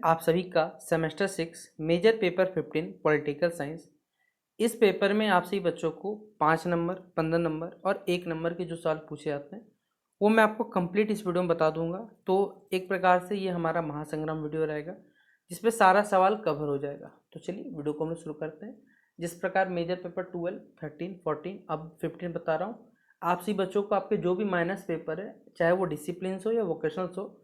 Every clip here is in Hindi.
आप सभी का semester 6 major paper 15 political science. इस पेपर में आप सभी बच्चों को 5 नंबर, 15 नंबर और 1 नंबर के जो सवाल पूछे जाते हैं वो मैं आपको कंप्लीट इस वीडियो में बता दूंगा। तो एक प्रकार से ये हमारा महासंग्राम वीडियो रहेगा जिसमें सारा सवाल कवर हो जाएगा। तो चलिए वीडियो को हम शुरू करते हैं। जिस प्रकार मेजर पेपर 12, 13, 14 अब 15 बता रहा हूँ, आप सभी बच्चों को आपके जो भी माइनस पेपर है, चाहे वो डिसिप्लिन हो या वोकेशनल्स हो,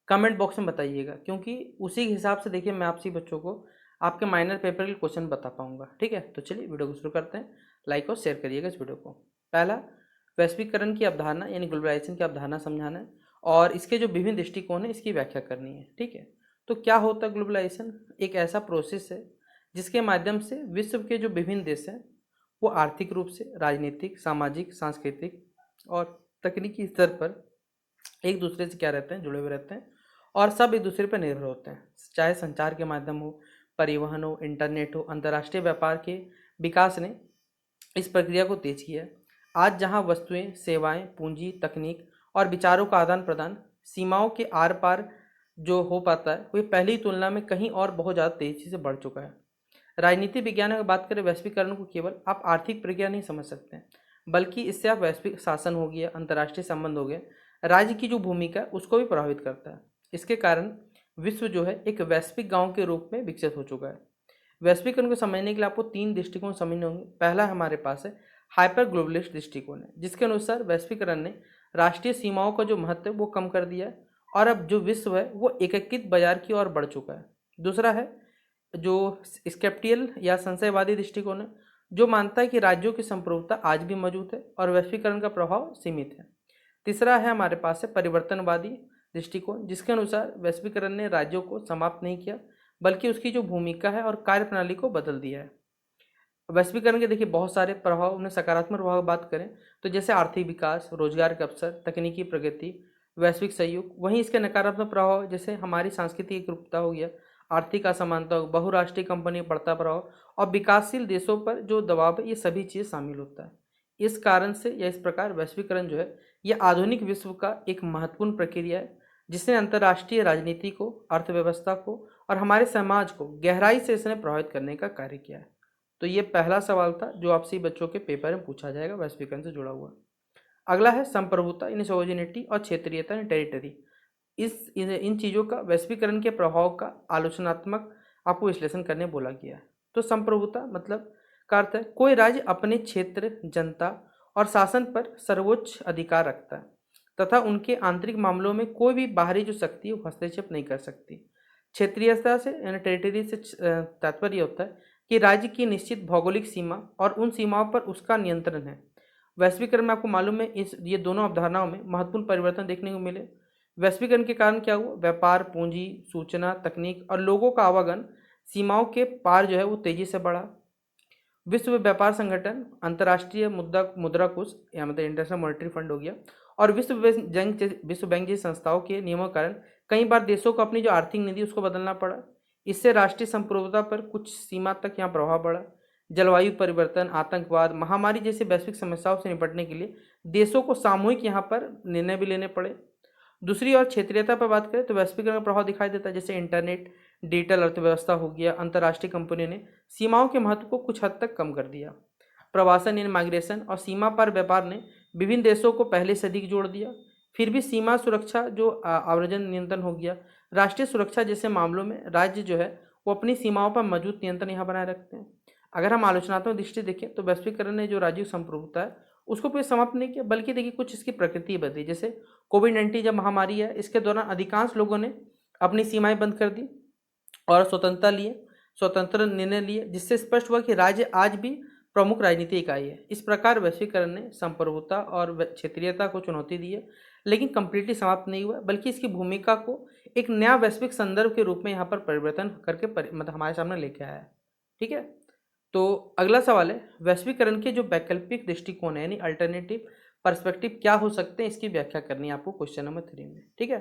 कमेंट बॉक्स में बताइएगा, क्योंकि उसी के हिसाब से देखिए मैं आपसी बच्चों को आपके माइनर पेपर के क्वेश्चन बता पाऊंगा। ठीक है, तो चलिए वीडियो को शुरू करते हैं। लाइक और शेयर करिएगा इस वीडियो को। पहला, वैश्वीकरण की अवधारणा यानी ग्लोबलाइजेशन की अवधारणा समझाना है और इसके जो विभिन्न दृष्टिकोण है इसकी व्याख्या करनी है। ठीक है, तो क्या होता है ग्लोबलाइजेशन? एक ऐसा प्रोसेस है जिसके माध्यम से विश्व के जो विभिन्न देश हैं वो आर्थिक रूप से, राजनीतिक, सामाजिक, सांस्कृतिक और तकनीकी स्तर पर एक दूसरे से क्या रहते हैं, जुड़े हुए रहते हैं और सब एक दूसरे पर निर्भर होते हैं। चाहे संचार के माध्यम हो, परिवहन हो, इंटरनेट हो, अंतर्राष्ट्रीय व्यापार के विकास ने इस प्रक्रिया को तेज किया है। आज जहां वस्तुएं, सेवाएं, पूंजी, तकनीक और विचारों का आदान प्रदान सीमाओं के आर पार जो हो पाता है वह पहली तुलना में कहीं और बहुत ज़्यादा तेजी से बढ़ चुका है। राजनीति विज्ञान अगर बात करें, वैश्वीकरण को केवल आप आर्थिक प्रक्रिया नहीं समझ सकते हैं, बल्कि इससे आप वैश्विक शासन हो गया, अंतर्राष्ट्रीय संबंध हो गए, राज्य की जो भूमिका है उसको भी प्रभावित करता है। इसके कारण विश्व जो है एक वैश्विक गांव के रूप में विकसित हो चुका है। वैश्वीकरण को समझने के लिए आपको 3 दृष्टिकोण समझने होंगे। पहला हमारे पास है हाइपर ग्लोबलिस्ट दृष्टिकोण है, जिसके अनुसार वैश्वीकरण ने राष्ट्रीय सीमाओं का जो महत्व है वो कम कर दिया है और अब जो विश्व है वो एकीकृत बाजार की ओर बढ़ चुका है। दूसरा है जो स्केप्टियल या संशयवादी दृष्टिकोण है, जो मानता है कि राज्यों की संप्रभुता आज भी मौजूद है और वैश्वीकरण का प्रभाव सीमित है। तीसरा है हमारे पास है परिवर्तनवादी दृष्टिकोण, जिसके अनुसार वैश्वीकरण ने राज्यों को समाप्त नहीं किया, बल्कि उसकी जो भूमिका है और कार्यप्रणाली को बदल दिया है। वैश्वीकरण के देखिए बहुत सारे प्रभाव, उन्हें सकारात्मक प्रभाव बात करें तो जैसे आर्थिक विकास, रोजगार के अवसर, तकनीकी प्रगति, वैश्विक सहयोग। वहीं इसके नकारात्मक प्रभाव जैसे हमारी सांस्कृतिक एकरूपता हो गया, आर्थिक असमानता हो, बहुराष्ट्रीय कंपनी बढ़ता प्रभाव और विकासशील देशों पर जो दबाव है, ये सभी चीज़ शामिल होता है। इस कारण से या इस प्रकार वैश्वीकरण जो है ये आधुनिक विश्व का एक महत्वपूर्ण प्रक्रिया है, जिसने अंतर्राष्ट्रीय राजनीति को, अर्थव्यवस्था को और हमारे समाज को गहराई से इसने प्रभावित करने का कार्य किया है। तो ये पहला सवाल था जो आपसे बच्चों के पेपर में पूछा जाएगा वैश्वीकरण से जुड़ा हुआ। अगला है संप्रभुता इन सोवरेनिटी और क्षेत्रीयता इन टेरिटरी। इन चीज़ों का वैश्वीकरण के प्रभाव का आलोचनात्मक आपको विश्लेषण करने बोला गया है। तो संप्रभुता मतलब का अर्थ है कोई राज्य अपने क्षेत्र, जनता और शासन पर सर्वोच्च अधिकार रखता है तथा उनके आंतरिक मामलों में कोई भी बाहरी जो शक्ति है वो हस्तक्षेप नहीं कर सकती। क्षेत्रीयता से यानी टेरिटरी से तात्पर्य होता है कि राज्य की निश्चित भौगोलिक सीमा और उन सीमाओं पर उसका नियंत्रण है। वैश्वीकरण में आपको मालूम है ये दोनों अवधारणाओं में महत्वपूर्ण परिवर्तन देखने को मिले। वैश्वीकरण के कारण क्या हुआ? व्यापार, पूंजी, सूचना, तकनीक और लोगों का आवागमन सीमाओं के पार जो है वो तेजी से बढ़ा। विश्व व्यापार संगठन, अंतर्राष्ट्रीय मुद्रा कोष या मतलब इंटरनेशनल मॉनेटरी फंड हो गया और विश्व बैंक जैसी संस्थाओं के नियमों के कारण कई बार देशों को अपनी जो आर्थिक नीति उसको बदलना पड़ा। इससे राष्ट्रीय संप्रभुता पर कुछ सीमा तक यहाँ प्रभाव पड़ा। जलवायु परिवर्तन, आतंकवाद, महामारी जैसी वैश्विक समस्याओं से निपटने के लिए देशों को सामूहिक यहाँ पर निर्णय भी लेने पड़े। दूसरी ओर क्षेत्रीयता पर बात करें तो वैश्वीकरण का प्रभाव दिखाई देता है, जैसे इंटरनेट, डिजिटल अर्थव्यवस्था हो गया, अंतर्राष्ट्रीय कंपनियों ने सीमाओं के महत्व को कुछ हद तक कम कर दिया। प्रवासन यानी माइग्रेशन और सीमा पर व्यापार ने विभिन्न देशों को पहले से अधिक जोड़ दिया। फिर भी सीमा सुरक्षा जो आव्रजन नियंत्रण हो गया, राष्ट्रीय सुरक्षा जैसे मामलों में राज्य जो है वो अपनी सीमाओं पर मौजूद नियंत्रण यहाँ बनाए रखते हैं। अगर हम आलोचनात्मक दृष्टि देखें तो वैश्वीकरण ने जो राज्य संप्रभुता है उसको पूरी समाप्त नहीं किया, बल्कि देखिए कुछ इसकी प्रकृति बदली। जैसे कोविड-19 जब महामारी है, इसके दौरान अधिकांश लोगों ने अपनी सीमाएं बंद कर दी और स्वतंत्र निर्णय लिए, जिससे स्पष्ट हुआ कि राज्य आज भी प्रमुख राजनीतिक इकाई है। इस प्रकार वैश्वीकरण ने संप्रभुता और क्षेत्रीयता को चुनौती दी है, लेकिन कंप्लीटली समाप्त नहीं हुआ, बल्कि इसकी भूमिका को एक नया वैश्विक संदर्भ के रूप में यहाँ पर परिवर्तन करके मतलब हमारे सामने लेके आया है। ठीक है, तो अगला सवाल है वैश्वीकरण के जो वैकल्पिक दृष्टिकोण है यानी अल्टरनेटिव पर्सपेक्टिव क्या हो सकते हैं, इसकी व्याख्या करनी है आपको क्वेश्चन नंबर 3 में। ठीक है,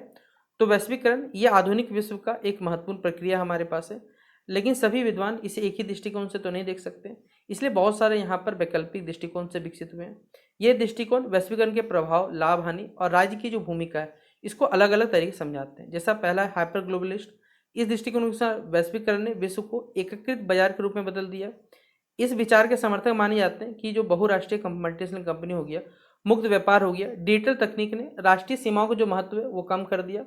तो वैश्वीकरण ये आधुनिक विश्व का एक महत्वपूर्ण प्रक्रिया हमारे पास है, लेकिन सभी विद्वान इसे एक ही दृष्टिकोण से तो नहीं देख सकते, इसलिए बहुत सारे यहाँ पर वैकल्पिक दृष्टिकोण से विकसित हुए हैं। ये दृष्टिकोण वैश्वीकरण के प्रभाव, लाभ, हानि और राज्य की जो भूमिका है इसको अलग अलग तरीके से समझाते हैं। जैसा पहला है हाइपर ग्लोबलिस्ट, इस दृष्टिकोण के अनुसार वैश्वीकरण ने विश्व को एकीकृत बाजार के रूप में बदल दिया। इस विचार के समर्थक माने जाते हैं कि जो बहुराष्ट्रीय मल्टीनेशनल कंपनी हो गया, मुक्त व्यापार हो गया, डिजिटल तकनीक ने राष्ट्रीय सीमाओं का जो महत्व है वो कम कर दिया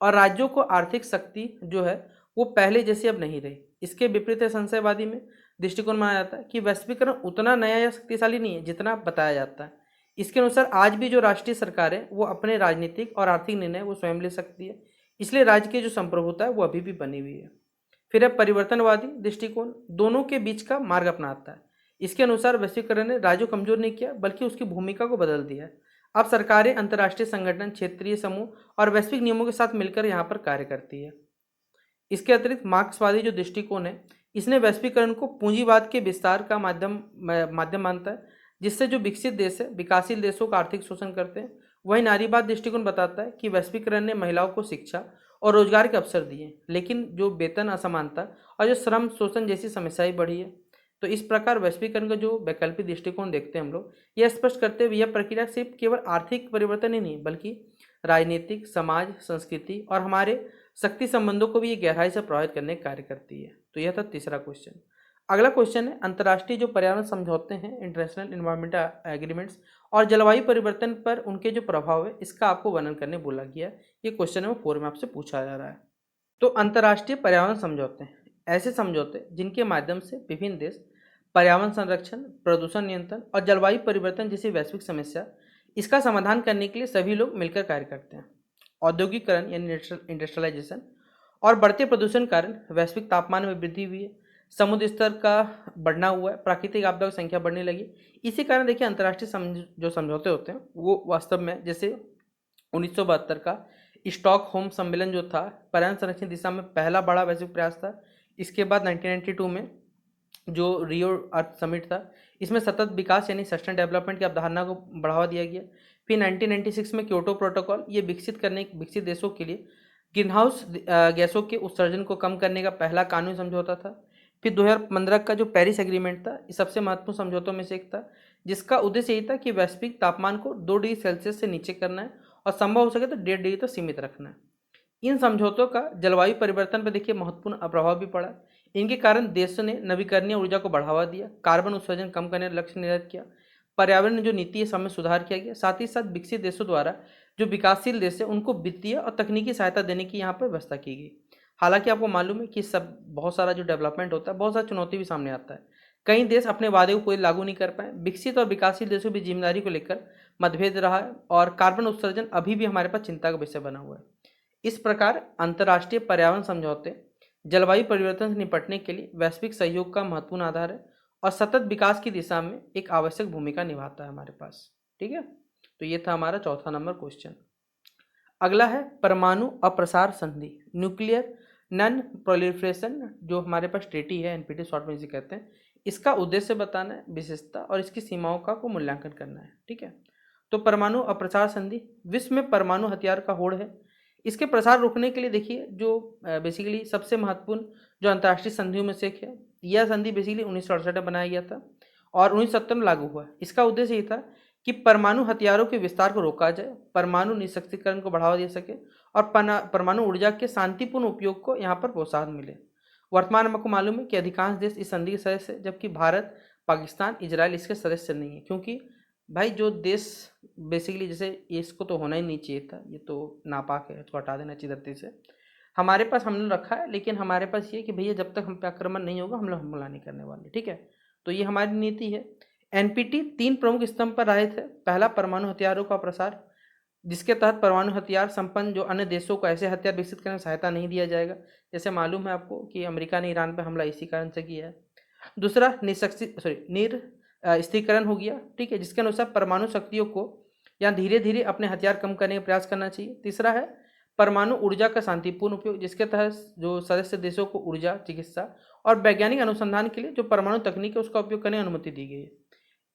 और राज्यों को आर्थिक शक्ति जो है वो पहले जैसी अब नहीं रही। इसके विपरीत संशयवादी में दृष्टिकोण माना जाता है कि वैश्वीकरण उतना नया या शक्तिशाली नहीं है जितना बताया जाता है। इसके अनुसार आज भी जो राष्ट्रीय सरकार है वो अपने राजनीतिक और आर्थिक निर्णय वो स्वयं ले सकती है, इसलिए राज्य की जो संप्रभुता है वो अभी भी बनी हुई है। फिर है परिवर्तनवादी दृष्टिकोण, दोनों के बीच का मार्ग अपनाता है। इसके अनुसार वैश्वीकरण ने राज्य को कमजोर नहीं किया बल्कि उसकी भूमिका को बदल दिया है। अब सरकारें अंतर्राष्ट्रीय संगठन, क्षेत्रीय समूह और वैश्विक नियमों के साथ मिलकर यहाँ पर कार्य करती है। इसके अतिरिक्त मार्क्सवादी जो दृष्टिकोण है इसने वैश्वीकरण को पूंजीवाद के विस्तार का माध्यम मानता है, जिससे जो विकसित देश है विकासशील देशों का आर्थिक शोषण करते हैं। वही नारीवाद दृष्टिकोण बताता है कि वैश्वीकरण ने महिलाओं को शिक्षा और रोजगार के अवसर दिए, लेकिन जो वेतन असमानता और जो श्रम शोषण जैसी समस्याएं बढ़ी है। तो इस प्रकार वैश्वीकरण का जो वैकल्पिक दृष्टिकोण देखते हैं हम लोग, यह स्पष्ट करते हुए यह प्रक्रिया सिर्फ केवल आर्थिक परिवर्तन ही नहीं बल्कि राजनीतिक, समाज, संस्कृति और हमारे शक्ति संबंधों को भी ये गहराई से प्रभावित करने का कार्य करती है। तो यह था तीसरा क्वेश्चन। अगला क्वेश्चन है अंतर्राष्ट्रीय जो पर्यावरण समझौते हैं, इंटरनेशनल एनवायरमेंटल एग्रीमेंट्स और जलवायु परिवर्तन पर उनके जो प्रभाव है इसका आपको वर्णन करने बोला गया है। ये क्वेश्चन नंबर 4 में आपसे पूछा जा रहा है। तो अंतर्राष्ट्रीय पर्यावरण समझौते हैं ऐसे समझौते जिनके माध्यम से विभिन्न देश पर्यावरण संरक्षण, प्रदूषण नियंत्रण और जलवायु परिवर्तन जैसी वैश्विक समस्या इसका समाधान करने के लिए सभी लोग मिलकर कार्य करते हैं। औद्योगिकरण यानी इंडस्ट्रियलाइजेशन और बढ़ते प्रदूषण कारण वैश्विक तापमान में वृद्धि हुई है, समुद्र स्तर का बढ़ना हुआ है, प्राकृतिक आपदाओं की संख्या बढ़ने लगी। इसी कारण देखिए अंतर्राष्ट्रीय जो समझौते होते हैं वो वास्तव में जैसे 1972 का स्टॉकहोम सम्मेलन जो था पर्यावरण संरक्षण दिशा में पहला बड़ा वैश्विक प्रयास था। इसके बाद 1992 में जो रियो अर्थ समिट था इसमें सतत विकास यानी सस्टेन डेवलपमेंट की अवधारणा को बढ़ावा दिया गया। फिर 1996 में क्योटो प्रोटोकॉल ये विकसित देशों के लिए ग्रीन हाउस गैसों के उत्सर्जन को कम करने का पहला कानूनी समझौता था। फिर 2015 का जो पेरिस एग्रीमेंट था ये सबसे महत्वपूर्ण समझौतों में से एक था, जिसका उद्देश्य यही था कि वैश्विक तापमान को 2 डिग्री सेल्सियस से नीचे करना है और संभव हो सके तो 1.5 डिग्री तक सीमित रखना है। इन समझौतों का जलवायु परिवर्तन पर देखिए महत्वपूर्ण प्रभाव भी पड़ा। इनके कारण देश ने नवीकरणीय ऊर्जा को बढ़ावा दिया, कार्बन उत्सर्जन कम करने का लक्ष्य निर्धारित किया, पर्यावरण जो नीति है सब में सुधार किया गया। साथ ही साथ विकसित देशों द्वारा जो विकासशील देश है उनको वित्तीय और तकनीकी सहायता देने की यहाँ पर व्यवस्था की गई। हालांकि आपको मालूम है कि सब बहुत सारा जो डेवलपमेंट होता है बहुत सारा चुनौती भी सामने आता है। कई देश अपने वादे को पूरी लागू नहीं कर पाए। विकसित और विकासशील देशों की जिम्मेदारी को लेकर मतभेद रहा है और कार्बन उत्सर्जन अभी भी हमारे पास चिंता का विषय बना हुआ है। इस प्रकार अंतर्राष्ट्रीय पर्यावरण समझौते जलवायु परिवर्तन से निपटने के लिए वैश्विक सहयोग का महत्वपूर्ण आधार है और सतत विकास की दिशा में एक आवश्यक भूमिका निभाता है हमारे पास। ठीक है, तो ये था हमारा चौथा नंबर क्वेश्चन। अगला है परमाणु अप्रसार संधि, न्यूक्लियर नॉन प्रोलिफरेशन जो हमारे पास ट्रीटी है, एनपीटी शॉर्ट में इसे कहते हैं। इसका उद्देश्य बताना है, विशेषता और इसकी सीमाओं का को मूल्यांकन करना है। ठीक है, तो परमाणु अप्रसार संधि विश्व में परमाणु हथियार का होड़ है। इसके प्रसार रोकने के लिए देखिए जो बेसिकली सबसे महत्वपूर्ण जो अंतर्राष्ट्रीय संधियों में से एक है, यह संधि बेसिकली 1968 में बनाया गया था और 1970 में लागू हुआ। इसका उद्देश्य ये था कि परमाणु हथियारों के विस्तार को रोका जाए, परमाणु निःशक्तिकरण को बढ़ावा दे सके और परमाणु ऊर्जा के शांतिपूर्ण उपयोग को यहाँ पर प्रोत्साहन मिले। वर्तमान में आपको मालूम है कि अधिकांश देश इस संधि के सदस्य है, जबकि भारत, पाकिस्तान, इजराइल इसके सदस्य नहीं है। क्योंकि भाई जो देश बेसिकली जैसे इसको तो होना ही नहीं चाहिए था, ये तो नापाक है, इसको हटा देना चाहिए धरती से। हमारे पास हमने रखा है, लेकिन हमारे पास ये कि भैया जब तक हम पे आक्रमण नहीं होगा हम लोग हमला नहीं करने वाले। ठीक है, तो ये हमारी नीति है। एनपीटी 3 प्रमुख स्तंभ पर आधारित है। पहला परमाणु हथियारों का प्रसार, जिसके तहत परमाणु हथियार संपन्न जो अन्य देशों को ऐसे हथियार विकसित करने में सहायता नहीं दिया जाएगा। जैसे मालूम है आपको कि अमेरिका ने ईरान पर हमला इसी कारण से किया है। दूसरा स्थिरीकरण हो गया। ठीक है, जिसके अनुसार परमाणु शक्तियों को या धीरे धीरे अपने हथियार कम करने का प्रयास करना चाहिए। तीसरा है परमाणु ऊर्जा का शांतिपूर्ण उपयोग, जिसके तहत जो सदस्य देशों को ऊर्जा, चिकित्सा और वैज्ञानिक अनुसंधान के लिए जो परमाणु तकनीक है उसका उपयोग करने की अनुमति दी गई है।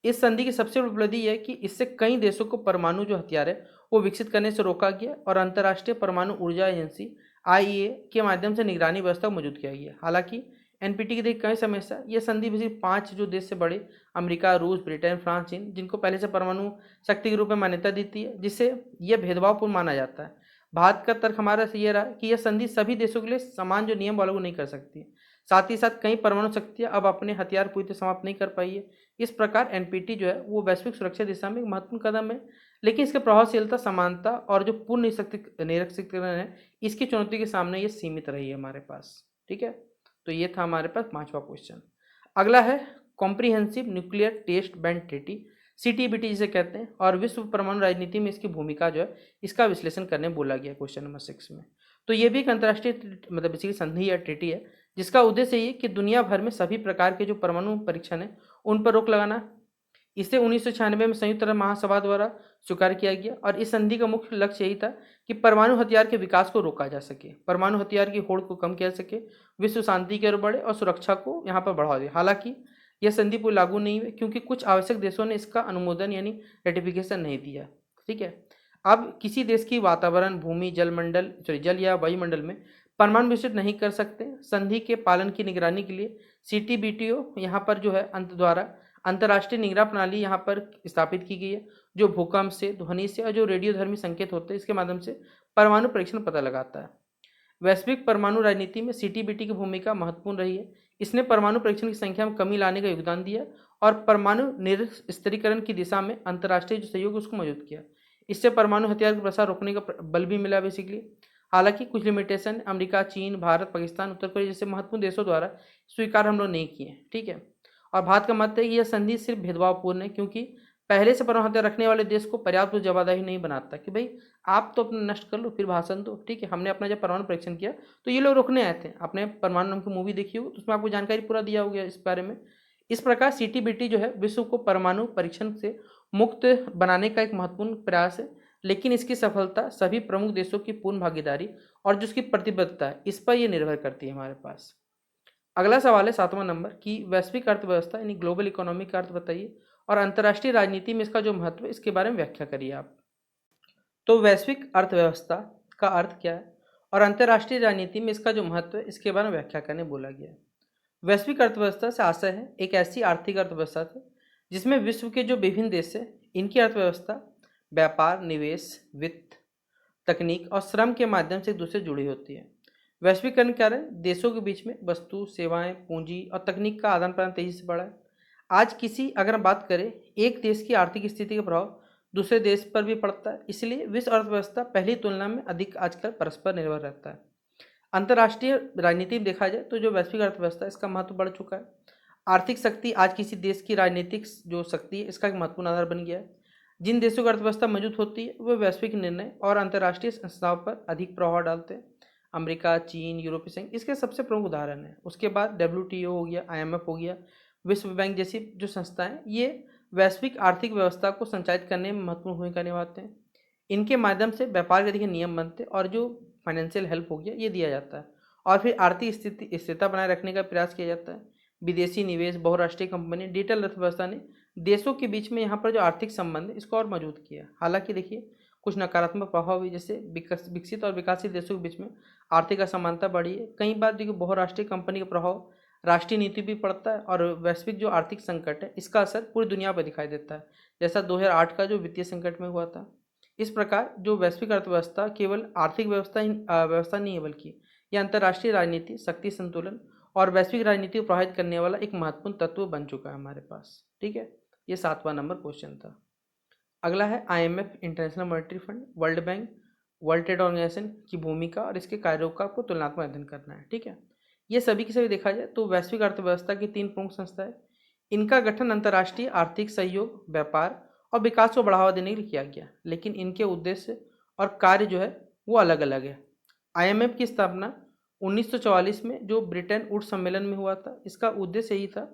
इस संधि की सबसे बड़ी उपलब्धि यह है कि इससे कई देशों को परमाणु जो हथियार है वो विकसित करने से रोका गया और अंतर्राष्ट्रीय परमाणु ऊर्जा एजेंसी आईईए के माध्यम से निगरानी व्यवस्था मौजूद किया गया। हालांकि एनपीटी की देखिए कई समस्या, ये संधि भी 5 जो देश से बड़े अमेरिका, रूस, ब्रिटेन, फ्रांस, चीन, जिनको पहले से परमाणु शक्ति के रूप में मान्यता देती है, जिससे यह भेदभावपूर्ण माना जाता है। भारत का तर्क हमारा ये रहा कि यह संधि सभी देशों के लिए समान जो नियम लागू नहीं कर सकती है। साथ ही साथ कई परमाणु शक्तियां अब अपने हथियार पूरी तरह समाप्त नहीं कर पाई है। इस प्रकार एनपीटी जो है वो वैश्विक सुरक्षा दिशा में एक महत्वपूर्ण कदम है, लेकिन इसके प्रभावशीलता, समानता और जो पूर्ण निरक्षीकरण है, इसकी चुनौती के सामने ये सीमित रही है हमारे पास। ठीक है, तो ये था हमारे पास 5वां क्वेश्चन। अगला है comprehensive nuclear test ban treaty, CTBT जिसे कहते हैं, और विश्व परमाणु राजनीति में इसकी भूमिका जो है इसका विश्लेषण करने बोला गया क्वेश्चन नंबर 6 में। तो ये भी एक अंतर्राष्ट्रीय मतलब बेसिकली संधि या ट्रीटी है, जिसका उद्देश्य ये कि दुनिया भर में सभी प्रकार के जो परमाणु परीक्षण है उन पर रोक लगाना। इसे 1996 में संयुक्त महासभा द्वारा स्वीकार किया गया, और इस संधि का मुख्य लक्ष्य यही था कि परमाणु हथियार के विकास को रोका जा सके, परमाणु हथियार की होड़ को कम किया जा सके, विश्व शांति की ओर बढ़े और सुरक्षा को यहाँ पर बढ़ावा दे। हालांकि यह संधि पूरी लागू नहीं हुई क्योंकि कुछ आवश्यक देशों ने इसका अनुमोदन यानी रेटिफिकेशन नहीं दिया। ठीक है, अब किसी देश की वातावरण, भूमि, जल या वायुमंडल में परमाणु विस्फोट नहीं कर सकते। संधि के पालन की निगरानी के लिए सीटीबीटीओ यहाँ पर जो है द्वारा अंतर्राष्ट्रीय निगरान प्रणाली यहाँ पर स्थापित की गई है, जो भूकंप से, ध्वनि से और जो रेडियोधर्मी संकेत होते हैं इसके माध्यम से परमाणु परीक्षण पता लगाता है। वैश्विक परमाणु राजनीति में सीटीबीटी की भूमिका महत्वपूर्ण रही है। इसने परमाणु परीक्षण की संख्या में कमी लाने का योगदान दिया और परमाणु निरस्त्रीकरण की दिशा में अंतर्राष्ट्रीय जो सहयोग उसको मौजूद किया। इससे परमाणु हथियार का प्रसार रोकने का बल भी मिला बेसिकली। हालांकि कुछ लिमिटेशन अमेरिका, चीन, भारत, पाकिस्तान, उत्तर कोरिया जैसे महत्वपूर्ण देशों द्वारा स्वीकार हम लोग नहीं किए। ठीक है, और भारत का मत है कि यह संधि सिर्फ भेदभावपूर्ण है, क्योंकि पहले से परमाणु हथियार रखने वाले देश को पर्याप्त जवाबदेही नहीं बनाता कि भाई आप तो अपना नष्ट कर लो फिर भाषण दो। ठीक है, हमने अपना जब परमाणु परीक्षण किया तो ये लोग रोकने आए थे। आपने परमाणु नाम की मूवी देखी हो तो उसमें आपको जानकारी पूरा दिया हो गया इस बारे में। इस प्रकार सीटीबीटी जो है विश्व को परमाणु परीक्षण से मुक्त बनाने का एक महत्वपूर्ण प्रयास है, लेकिन इसकी सफलता सभी प्रमुख देशों की पूर्ण भागीदारी और जो उसकी प्रतिबद्धता है इस पर यह निर्भर करती है हमारे पास। अगला सवाल है 7वां नंबर की वैश्विक अर्थव्यवस्था यानी ग्लोबल इकोनॉमी का अर्थ बताइए और अंतर्राष्ट्रीय राजनीति में इसका जो महत्व है इसके बारे में व्याख्या करिए आप। तो वैश्विक अर्थव्यवस्था का अर्थ क्या है और अंतर्राष्ट्रीय राजनीति में इसका जो महत्व है इसके बारे में व्याख्या करने बोला गया है। वैश्विक अर्थव्यवस्था से आशय है एक ऐसी आर्थिक अर्थव्यवस्था है जिसमें विश्व के जो विभिन्न देश है इनकी अर्थव्यवस्था व्यापार, निवेश, वित्त, तकनीक और श्रम के माध्यम से एक दूसरे से जुड़ी होती है। वैश्वीकरण क्या है? देशों के बीच में वस्तु, सेवाएं, पूंजी और तकनीक का आदान प्रदान तेजी से बढ़ा है। आज अगर हम बात करें एक देश की आर्थिक स्थिति का प्रभाव दूसरे देश पर भी पड़ता है, इसलिए विश्व अर्थव्यवस्था पहली तुलना में अधिक आजकल परस्पर निर्भर रहता है। अंतर्राष्ट्रीय राजनीति में देखा जाए तो जो वैश्विक अर्थव्यवस्था इसका महत्व बढ़ चुका है। आर्थिक शक्ति आज किसी देश की राजनीतिक जो शक्ति है इसका एक महत्वपूर्ण आधार बन गया है। जिन देशों की अर्थव्यवस्था मौजूद होती है वह वैश्विक निर्णय और अंतर्राष्ट्रीय संस्थाओं पर अधिक प्रभाव डालते हैं। अमेरिका, चीन, यूरोपीय संघ इसके सबसे प्रमुख उदाहरण हैं। उसके बाद WTO हो गया, IMF हो गया, विश्व बैंक जैसी जो संस्थाएं ये वैश्विक आर्थिक व्यवस्था को संचालित करने में महत्वपूर्ण भूमिका निभाते हैं। इनके माध्यम से व्यापार गति के नियम बनते और जो फाइनेंशियल हेल्प हो गया ये दिया जाता है और फिर आर्थिक स्थिरता बनाए रखने का प्रयास किया जाता है। विदेशी निवेश, बहुराष्ट्रीय कंपनी, डिजिटल अर्थव्यवस्था ने देशों के बीच में यहाँ पर जो आर्थिक संबंध है इसको और मजबूत किया। हालांकि देखिए कुछ नकारात्मक प्रभाव भी, जैसे विकसित और विकासशील देशों के बीच में आर्थिक असमानता बढ़ी है। कई बार देखिए बहुराष्ट्रीय कंपनी का प्रभाव राष्ट्रीय नीति भी पड़ता है और वैश्विक जो आर्थिक संकट है इसका असर पूरी दुनिया पर दिखाई देता है, जैसा 2008 का जो वित्तीय संकट में हुआ था। इस प्रकार जो वैश्विक अर्थव्यवस्था केवल आर्थिक व्यवस्था नहीं है, बल्कि यह अंतर्राष्ट्रीय राजनीति, शक्ति संतुलन और वैश्विक राजनीति को प्रभावित करने वाला एक महत्वपूर्ण तत्व बन चुका है हमारे पास। ठीक है, ये 7वां नंबर क्वेश्चन था। अगला है IMF, international monetary fund, world bank, world trade organisation की भूमिका और इसके कार्यों का आपको तुलनात्मक अध्ययन करना है। ठीक है, ये सभी की सभी देखा जाए तो वैश्विक अर्थव्यवस्था की 3 प्रमुख संस्थाएं, इनका गठन अंतर्राष्ट्रीय आर्थिक सहयोग, व्यापार और विकास को बढ़ावा देने के लिए किया गया, लेकिन इनके उद्देश्य और कार्य जो है वो अलग अलग है। IMF की स्थापना 1944 में जो ब्रिटेन वुड्स सम्मेलन में हुआ था। इसका उद्देश्य यही था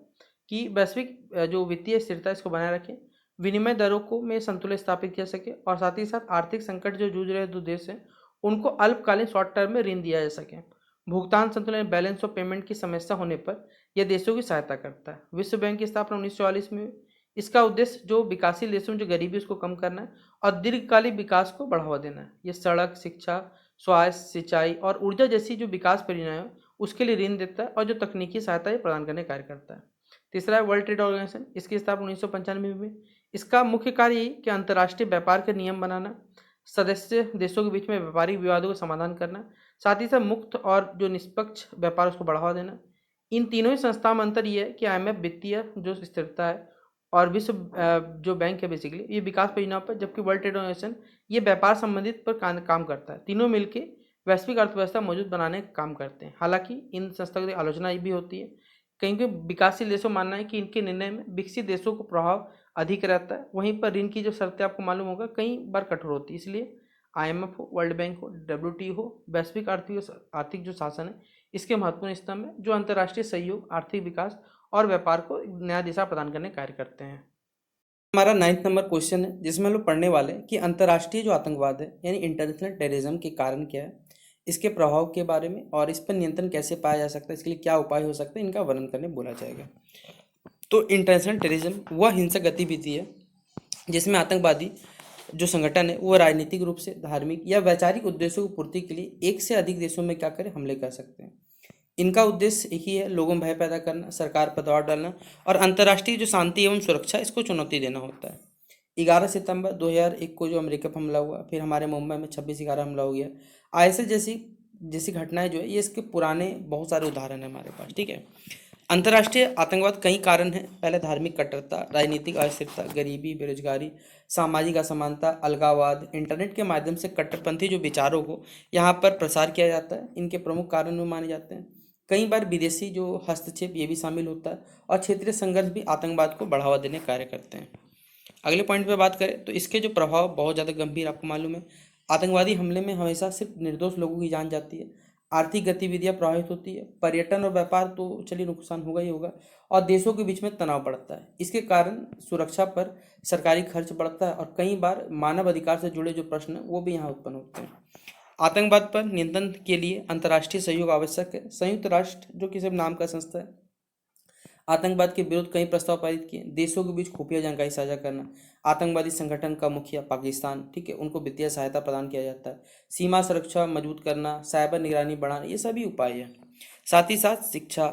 कि वैश्विक जो वित्तीय स्थिरता इसको बनाए रखें, विनिमय दरों को में संतुलन स्थापित किया सके और साथ ही साथ आर्थिक संकट जो जूझ रहे दो देश हैं उनको अल्पकालीन शॉर्ट टर्म में ऋण दिया जा सके। भुगतान संतुलन, बैलेंस ऑफ पेमेंट की समस्या होने पर यह देशों की सहायता करता है। विश्व बैंक की स्थापना 1944 में, इसका उद्देश्य जो विकासशील देशों में जो गरीबी उसको कम करना है और दीर्घकालिक विकास को बढ़ावा देना है। ये सड़क, शिक्षा, स्वास्थ्य, सिंचाई और ऊर्जा जैसी जो विकास परियोजनाएं उसके लिए ऋण देता है और जो तकनीकी सहायता ये प्रदान करने का कार्य करता है। तीसरा है वर्ल्ड ट्रेड ऑर्गेनाइजेशन, इसकी स्थापना 1995 में। इसका मुख्य कार्य यही कि अंतर्राष्ट्रीय व्यापार के नियम बनाना सदस्य देशों के बीच में व्यापारिक विवादों का समाधान करना, साथ ही साथ मुक्त और जो निष्पक्ष व्यापार उसको बढ़ावा देना। इन तीनों ही संस्थाओं में अंतर ये है कि IMF वित्तीय जो स्थिरता है और विश्व जो बैंक है बेसिकली ये विकास परियोजनाओं पर, जबकि वर्ल्ड ट्रेड ऑर्गेनाइजेशन ये व्यापार संबंधित पर काम करता है। तीनों मिलकर वैश्विक अर्थव्यवस्था मौजूद बनाने का काम करते हैं। हालांकि इन संस्थाओं की आलोचना भी होती है, कहीं के विकासशील देशों मानना है कि इनके निर्णय में विकसित देशों को प्रभाव अधिक रहता है, वहीं पर ऋण की जो शर्तें आपको मालूम होगा कई बार कठोर होती है। इसलिए IMF हो, वर्ल्ड बैंक हो, WTO हो, वैश्विक आर्थिक जो शासन है इसके महत्वपूर्ण स्तंभ है जो अंतर्राष्ट्रीय सहयोग, आर्थिक विकास और व्यापार को नया दिशा प्रदान करने कार्य करते हैं। हमारा 9th नंबर क्वेश्चन है जिसमें हम लोग पढ़ने वाले हैं कि अंतर्राष्ट्रीय जो आतंकवाद है यानी इंटरनेशनल टेररिज्म के कारण क्या है, इसके प्रभाव के बारे में और इस पर नियंत्रण कैसे पाया जा सकता है, इसके लिए क्या उपाय हो सकते हैं, इनका वर्णन करने बोला जाएगा। तो इंटरनेशनल टेररिज्म वह हिंसक गतिविधि है जिसमें आतंकवादी जो संगठन है वो राजनीतिक रूप से, धार्मिक या वैचारिक उद्देश्यों की पूर्ति के लिए एक से अधिक देशों में क्या करें, हमले कर सकते हैं। इनका उद्देश्य एक ही है, लोगों में भय पैदा करना, सरकार पर दबाव डालना और अंतर्राष्ट्रीय जो शांति एवं सुरक्षा इसको चुनौती देना होता है। 11 सितंबर 2001 को जो अमेरिका पर हमला हुआ, फिर हमारे मुंबई में 26/11 हमला हो गया, ISIS जैसी जैसी घटनाएं जो है ये इसके पुराने बहुत सारे उदाहरण है हमारे पास। ठीक है, अंतर्राष्ट्रीय आतंकवाद कई कारण हैं। पहले धार्मिक कट्टरता, राजनीतिक अस्थिरता, गरीबी, बेरोजगारी, सामाजिक असमानता, अलगाववाद, इंटरनेट के माध्यम से कट्टरपंथी जो विचारों को यहाँ पर प्रसार किया जाता है, इनके प्रमुख कारण में माने जाते हैं। कई बार विदेशी जो हस्तक्षेप ये भी शामिल होता है और क्षेत्रीय संघर्ष भी आतंकवाद को बढ़ावा देने कार्य करते हैं। अगले पॉइंट पे बात करें तो इसके जो प्रभाव बहुत ज़्यादा गंभीर आपको मालूम है। आतंकवादी हमले में हमेशा सिर्फ निर्दोष लोगों की जान जाती है, आर्थिक गतिविधियां प्रभावित होती है, पर्यटन और व्यापार तो चलिए नुकसान होगा ही होगा, और देशों के बीच में तनाव बढ़ता है। इसके कारण सुरक्षा पर सरकारी खर्च बढ़ता है और कई बार मानव अधिकार से जुड़े जो प्रश्न हैं वो भी यहाँ उत्पन्न होते हैं। आतंकवाद पर नियंत्रण के लिए अंतर्राष्ट्रीय सहयोग आवश्यक है। संयुक्त राष्ट्र जो किसी नाम का संस्था है, आतंकवाद के विरुद्ध कई प्रस्ताव पारित किए। देशों के बीच खुफिया जानकारी साझा करना, आतंकवादी संगठन का मुखिया पाकिस्तान, ठीक है, उनको वित्तीय सहायता प्रदान किया जाता है। सीमा सुरक्षा मजबूत करना, साइबर निगरानी बढ़ाना, ये सभी उपाय हैं। साथ ही साथ शिक्षा,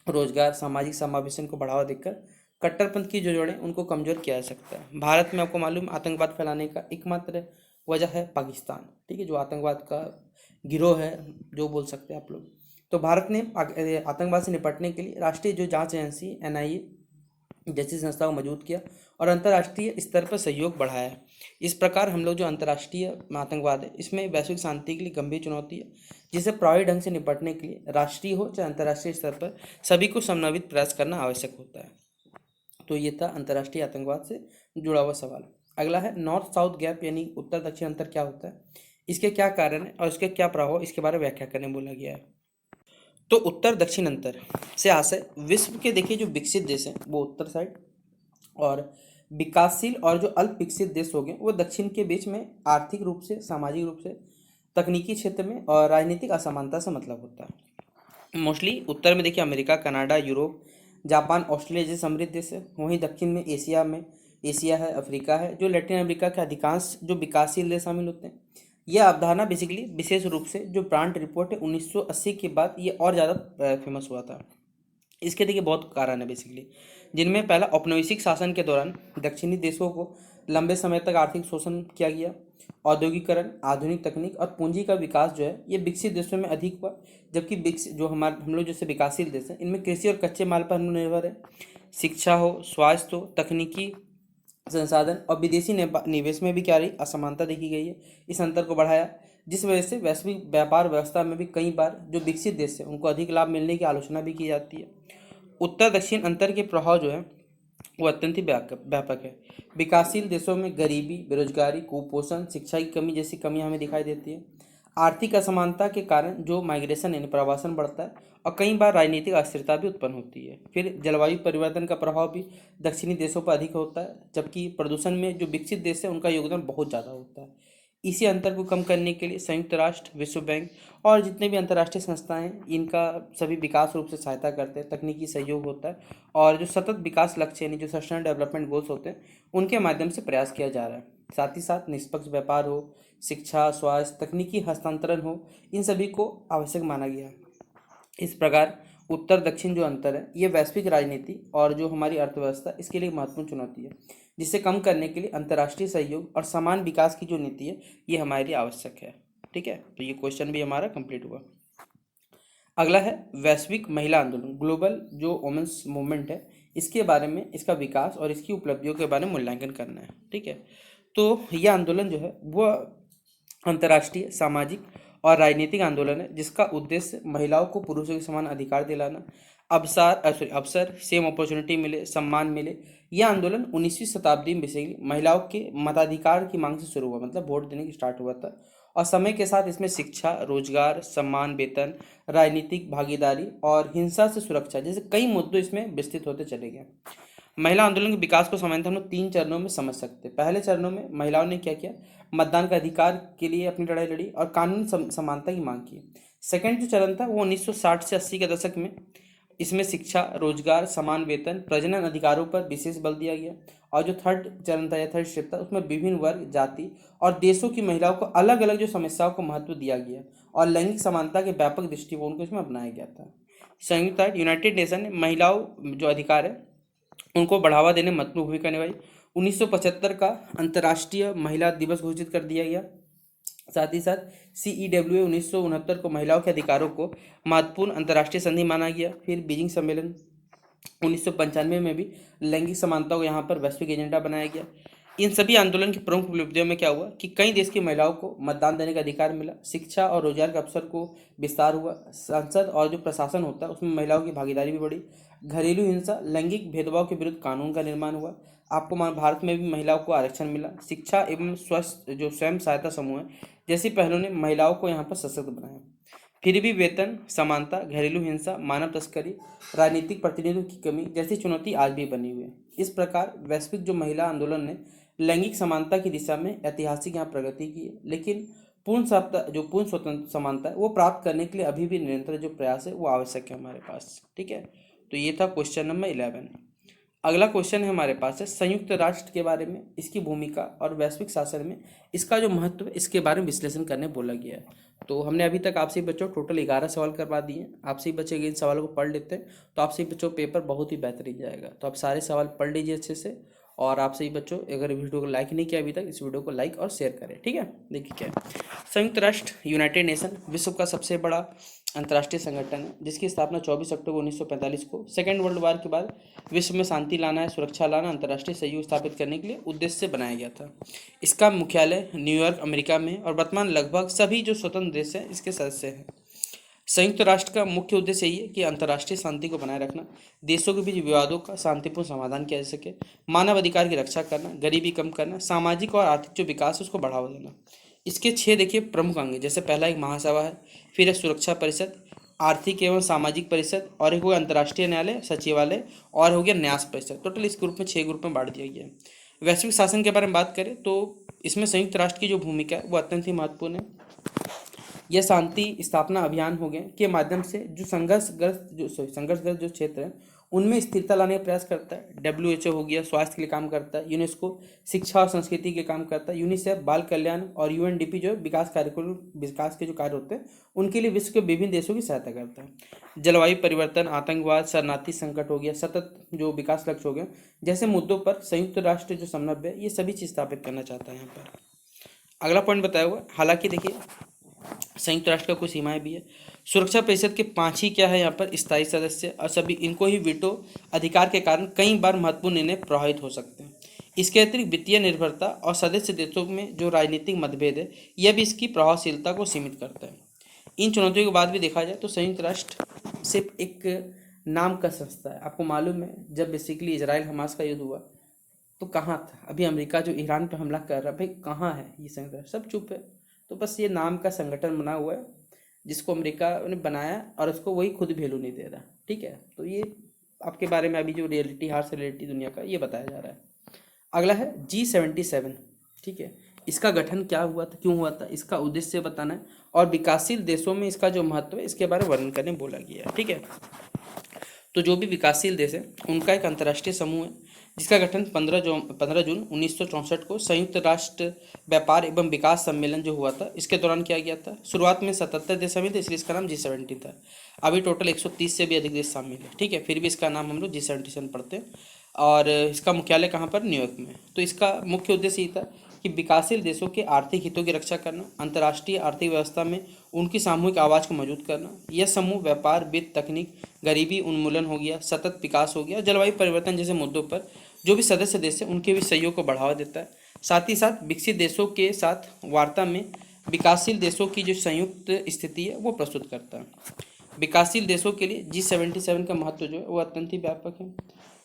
रोजगार, सामाजिक समावेशन को बढ़ावा देकर कट्टरपंथ की जो जड़ें उनको कमजोर किया जा सकता है। भारत में आपको मालूम आतंकवाद फैलाने का एकमात्र वजह है पाकिस्तान, ठीक है, जो आतंकवाद का गिरोह है जो बोल सकते हैं आप लोग। तो भारत ने आतंकवाद से निपटने के लिए राष्ट्रीय जो जांच एजेंसी NIA जैसी संस्था को मजबूत किया और अंतर्राष्ट्रीय स्तर पर सहयोग बढ़ाया। इस प्रकार हम लोग जो अंतर्राष्ट्रीय आतंकवाद है इसमें वैश्विक शांति के लिए गंभीर चुनौती है, जिसे प्रभावी ढंग से निपटने के लिए राष्ट्रीय हो चाहे अंतर्राष्ट्रीय स्तर पर सभी को समन्वित प्रयास करना आवश्यक होता है। तो ये था अंतर्राष्ट्रीय आतंकवाद से जुड़ा हुआ सवाल। अगला है नॉर्थ साउथ गैप यानी उत्तर दक्षिण अंतर क्या होता है, इसके क्या कारण है और इसके क्या प्रभाव, इसके बारे में व्याख्या करने बोला गया है। तो उत्तर दक्षिण अंतर से आशय विश्व के देखिए जो विकसित देश हैं वो उत्तर साइड और विकासशील और जो अल्प विकसित देश हो गए वो दक्षिण के बीच में आर्थिक रूप से, सामाजिक रूप से, तकनीकी क्षेत्र में और राजनीतिक असमानता से मतलब होता है। मोस्टली उत्तर में देखिए America, Canada, Europe, Japan, Australia जैसे समृद्ध देश है। वहीं दक्षिण में एशिया है, अफ्रीका है, जो लैटिन अमेरिका के अधिकांश जो विकासशील देश शामिल होते हैं। यह अवधारणा बेसिकली विशेष रूप से जो ब्रांड रिपोर्ट है 1980 के बाद ये और ज़्यादा फेमस हुआ था। इसके देखिए बहुत कारण है बेसिकली, जिनमें पहला औपनिवेशिक शासन के दौरान दक्षिणी देशों को लंबे समय तक आर्थिक शोषण किया गया। औद्योगिकरण, आधुनिक तकनीक और पूंजी का विकास जो है ये विकसित देशों में अधिक हुआ, जबकि जो हम लोग जैसे विकासशील देश हैं इनमें कृषि और कच्चे माल पर हम लोग निर्भर है। शिक्षा हो, स्वास्थ्य हो, तकनीकी संसाधन और विदेशी निवेश में भी क्या रही असमानता देखी गई है। इस अंतर को बढ़ाया, जिस वजह से वैश्विक व्यापार व्यवस्था में भी कई बार जो विकसित देश है उनको अधिक लाभ मिलने की आलोचना भी की जाती है। उत्तर दक्षिण अंतर के प्रभाव जो है वो अत्यंत ही व्यापक है। विकासशील देशों में गरीबी, बेरोजगारी, कुपोषण, शिक्षा की कमी जैसी कमियां हमें दिखाई देती है। आर्थिक असमानता के कारण जो माइग्रेशन यानी प्रवासन बढ़ता है और कई बार राजनीतिक अस्थिरता भी उत्पन्न होती है। फिर जलवायु परिवर्तन का प्रभाव भी दक्षिणी देशों पर अधिक होता है, जबकि प्रदूषण में जो विकसित देश है उनका योगदान बहुत ज़्यादा होता है। इसी अंतर को कम करने के लिए संयुक्त राष्ट्र, विश्व बैंक और जितने भी अंतर्राष्ट्रीय संस्थाएं हैं इनका सभी विकास रूप से सहायता करते हैं, तकनीकी सहयोग होता है और जो सतत विकास लक्ष्य यानी जो सस्टेनेबल डेवलपमेंट गोल्स होते हैं उनके माध्यम से प्रयास किया जा रहा है। साथ ही साथ निष्पक्ष व्यापार हो, शिक्षा, स्वास्थ्य, तकनीकी हस्तांतरण हो, इन सभी को आवश्यक माना गया। इस प्रकार उत्तर दक्षिण जो अंतर है ये वैश्विक राजनीति और जो हमारी अर्थव्यवस्था इसके लिए महत्वपूर्ण चुनौती है। जिसे कम करने के लिए अंतर्राष्ट्रीय सहयोग और समान विकास की जो नीति है ये हमारे लिए आवश्यक है। ठीक है, तो ये क्वेश्चन भी हमारा कंप्लीट हुआ। अगला है वैश्विक महिला आंदोलन, ग्लोबल जो वुमेन्स मूवमेंट है, इसके बारे में, इसका विकास और इसकी उपलब्धियों के बारे में मूल्यांकन करना है। ठीक है, तो यह आंदोलन जो है वो अंतर्राष्ट्रीय सामाजिक और राजनीतिक आंदोलन है जिसका उद्देश्य महिलाओं को पुरुषों के समान अधिकार दिलाना, अवसर सेम अपॉर्चुनिटी मिले, सम्मान मिले। यह आंदोलन 19वीं शताब्दी में बेसिकली महिलाओं के मताधिकार की मांग से शुरू हुआ, मतलब वोट देने की स्टार्ट हुआ था, और समय के साथ इसमें शिक्षा, रोजगार, सम्मान, वेतन, राजनीतिक भागीदारी और हिंसा से सुरक्षा जैसे कई मुद्दों इसमें विस्तृत होते चले गए। महिला आंदोलन के विकास को समझते हम लोग 3 चरणों में समझ सकते हैं। पहले चरणों में महिलाओं ने क्या किया, मतदान का अधिकार के लिए अपनी लड़ाई लड़ी और कानूनी समानता की मांग की। सेकंड जो चरण था वो 1960 से 80 के दशक में, इसमें शिक्षा, रोजगार, समान वेतन, प्रजनन अधिकारों पर विशेष बल दिया गया। और जो थर्ड चरण था या थर्ड स्टेप था उसमें विभिन्न वर्ग, जाति और देशों की महिलाओं को अलग अलग जो समस्याओं को महत्व दिया गया और लैंगिक समानता के व्यापक दृष्टिकोण को इसमें अपनाया गया था। संयुक्त राष्ट्र यूनाइटेड नेशन ने महिलाओं जो अधिकार है उनको बढ़ावा देने में महत्वपूर्ण भूमिका निभाई। 1975 का अंतर्राष्ट्रीय महिला दिवस घोषित कर दिया गया। साथ ही साथ CEWA 1969 को महिलाओं के अधिकारों को महत्वपूर्ण अंतर्राष्ट्रीय संधि माना गया। फिर बीजिंग सम्मेलन 1995 में भी लैंगिक समानता को यहाँ पर वैश्विक एजेंडा बनाया गया। इन सभी आंदोलन की प्रमुख उपलब्धियों में क्या हुआ कि कई देश की महिलाओं को मतदान देने का अधिकार मिला, शिक्षा और रोजगार के अवसर को विस्तार हुआ, संसद और जो प्रशासन होता है उसमें महिलाओं की भागीदारी भी बढ़ी, घरेलू हिंसा, लैंगिक भेदभाव के विरुद्ध कानून का निर्माण हुआ। आपको भारत में भी महिलाओं को आरक्षण मिला। शिक्षा एवं स्वस्थ जो स्वयं सहायता समूह है जैसी पहलों ने महिलाओं को यहाँ पर सशक्त बनाया। फिर भी वेतन समानता, घरेलू हिंसा, मानव तस्करी, राजनीतिक प्रतिनिधित्व की कमी जैसी चुनौती आज भी बनी हुई है। इस प्रकार वैश्विक जो महिला आंदोलन ने लैंगिक समानता की दिशा में ऐतिहासिक यहाँ प्रगति की है, लेकिन पूर्ण स्वतंत्र समानता है वो प्राप्त करने के लिए अभी भी निरंतर जो प्रयास है वो आवश्यक है हमारे पास। ठीक है, तो ये था क्वेश्चन नंबर 11। अगला क्वेश्चन है हमारे पास है संयुक्त राष्ट्र के बारे में, इसकी भूमिका और वैश्विक शासन में इसका जो महत्व है इसके बारे में विश्लेषण करने बोला गया है। तो हमने अभी तक आपसे बच्चों टोटल 11 सवाल करवा दिए। आपसे बच्चे इन सवालों को पढ़ लेते हैं तो आपसे बच्चों पेपर बहुत ही बेहतरीन जाएगा। तो आप सारे सवाल पढ़ लीजिए अच्छे से, और आपसे बच्चों अगर वीडियो को लाइक नहीं किया अभी तक, इस वीडियो को लाइक और शेयर करें। ठीक है, देखिए क्या है, संयुक्त राष्ट्र यूनाइटेड नेशन विश्व का सबसे बड़ा अंतर्राष्ट्रीय संगठन है जिसकी स्थापना 24 अक्टूबर 1945 को सेकेंड वर्ल्ड वार के बाद विश्व में शांति लाना है, सुरक्षा लाना, अंतर्राष्ट्रीय सहयोग स्थापित करने के लिए उद्देश्य से बनाया गया था। इसका मुख्यालय न्यूयॉर्क अमेरिका में, और वर्तमान लगभग सभी जो स्वतंत्र देश हैं इसके सदस्य हैं। संयुक्त राष्ट्र का मुख्य उद्देश्य यही है कि अंतर्राष्ट्रीय शांति को बनाए रखना, देशों के बीच विवादों का शांतिपूर्ण समाधान किया जा सके, मानव अधिकार की रक्षा करना, गरीबी कम करना, सामाजिक और आर्थिक जो विकास है उसको बढ़ावा देना। इसके 6 देखिए प्रमुख अंग, जैसे पहला एक महासभा है, फिर है सुरक्षा परिषद, आर्थिक एवं सामाजिक परिषद, और एक हो गया अंतर्राष्ट्रीय न्यायालय सचिवालय, और हो गया न्यास परिषद। टोटल इस ग्रुप में 6 ग्रुप में बांट दिया गया है। वैश्विक शासन के बारे में बात करें तो इसमें संयुक्त राष्ट्र की जो भूमिका है वो अत्यंत ही महत्वपूर्ण है। यह शांति स्थापना अभियान हो गए के माध्यम से जो संघर्षग्रस्त जो क्षेत्र है उनमें स्थिरता लाने का प्रयास करता है। WHO हो गया, स्वास्थ्य के लिए काम करता है। यूनेस्को शिक्षा और संस्कृति के काम करता है। यूनिसेफ बाल कल्याण, और UNDP जो विकास के जो कार्य होते हैं उनके लिए विश्व के विभिन्न देशों की सहायता करता है। जलवायु परिवर्तन, आतंकवाद, शरणार्थी संकट हो गया, सतत जो विकास लक्ष्य हो गए जैसे मुद्दों पर संयुक्त राष्ट्र जो समन्वय है ये सभी चीज स्थापित करना चाहता है यहाँ पर। अगला पॉइंट बताया हुआ, हालांकि देखिए संयुक्त राष्ट्र का कुछ सीमाएं भी है। सुरक्षा परिषद के 5 ही क्या है यहाँ पर स्थायी सदस्य, और सभी इनको ही वीटो अधिकार के कारण कई बार महत्वपूर्ण निर्णय प्रभावित हो सकते हैं। इसके अतिरिक्त वित्तीय निर्भरता और सदस्य देशों में जो राजनीतिक मतभेद है यह भी इसकी प्रभावशीलता को सीमित करता है। इन चुनौतियों के बाद भी देखा जाए तो संयुक्त राष्ट्र सिर्फ एक नाम का संस्था है। आपको मालूम है जब बेसिकली इजराइल हमास का युद्ध हुआ तो कहाँ था, अभी अमेरिका जो ईरान पर हमला कर रहा है, भाई कहाँ है ये संयुक्त राष्ट्र, सब चुप है। तो बस ये नाम का संगठन बना हुआ है जिसको अमेरिका ने बनाया और उसको वही खुद वैल्यू नहीं दे रहा। ठीक है, तो ये आपके बारे में अभी जो रियलिटी हार्श रियलिटी दुनिया का ये बताया जा रहा है। अगला है G77। ठीक है, इसका गठन क्या हुआ था, क्यों हुआ था, इसका उद्देश्य बताना है, और विकासशील देशों में इसका जो महत्व है इसके बारे में वर्णन करने बोला गया है। ठीक है, तो जो भी विकासशील देश है उनका एक अंतर्राष्ट्रीय समूह है जिसका गठन 15 जून 1964 को संयुक्त राष्ट्र व्यापार एवं विकास सम्मेलन जो हुआ था इसके दौरान किया गया था। शुरुआत में 77 देश शामिल थे, इसलिए इसका नाम G70 था। अभी टोटल 130 से भी अधिक देश शामिल है। ठीक है, फिर भी इसका नाम हम लोग G77 पढ़ते हैं। और इसका मुख्यालय कहाँ पर, न्यूयॉर्क में। तो इसका मुख्य उद्देश्य ये था कि विकासशील देशों के आर्थिक हितों की रक्षा करना, अंतर्राष्ट्रीय आर्थिक व्यवस्था में उनकी सामूहिक आवाज़ को मजबूत करना। यह समूह व्यापार, वित्त, तकनीक, गरीबी उन्मूलन हो गया, सतत विकास हो गया, जलवायु परिवर्तन जैसे मुद्दों पर जो भी सदस्य देश है उनके भी सहयोग को बढ़ावा देता है। साथ ही साथ विकसित देशों के साथ वार्ता में विकासशील देशों की जो संयुक्त स्थिति है वो प्रस्तुत करता है। विकासशील देशों के लिए G77 का महत्व जो है वो अत्यंत ही व्यापक है।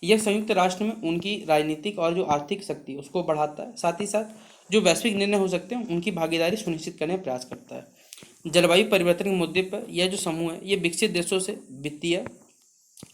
यह संयुक्त राष्ट्र में उनकी राजनीतिक और जो आर्थिक शक्ति है उसको बढ़ाता है। साथ ही साथ जो वैश्विक निर्णय हो सकते हैं उनकी भागीदारी सुनिश्चित करने का प्रयास करता है। जलवायु परिवर्तन के मुद्दे पर यह जो समूह है ये विकसित देशों से वित्तीय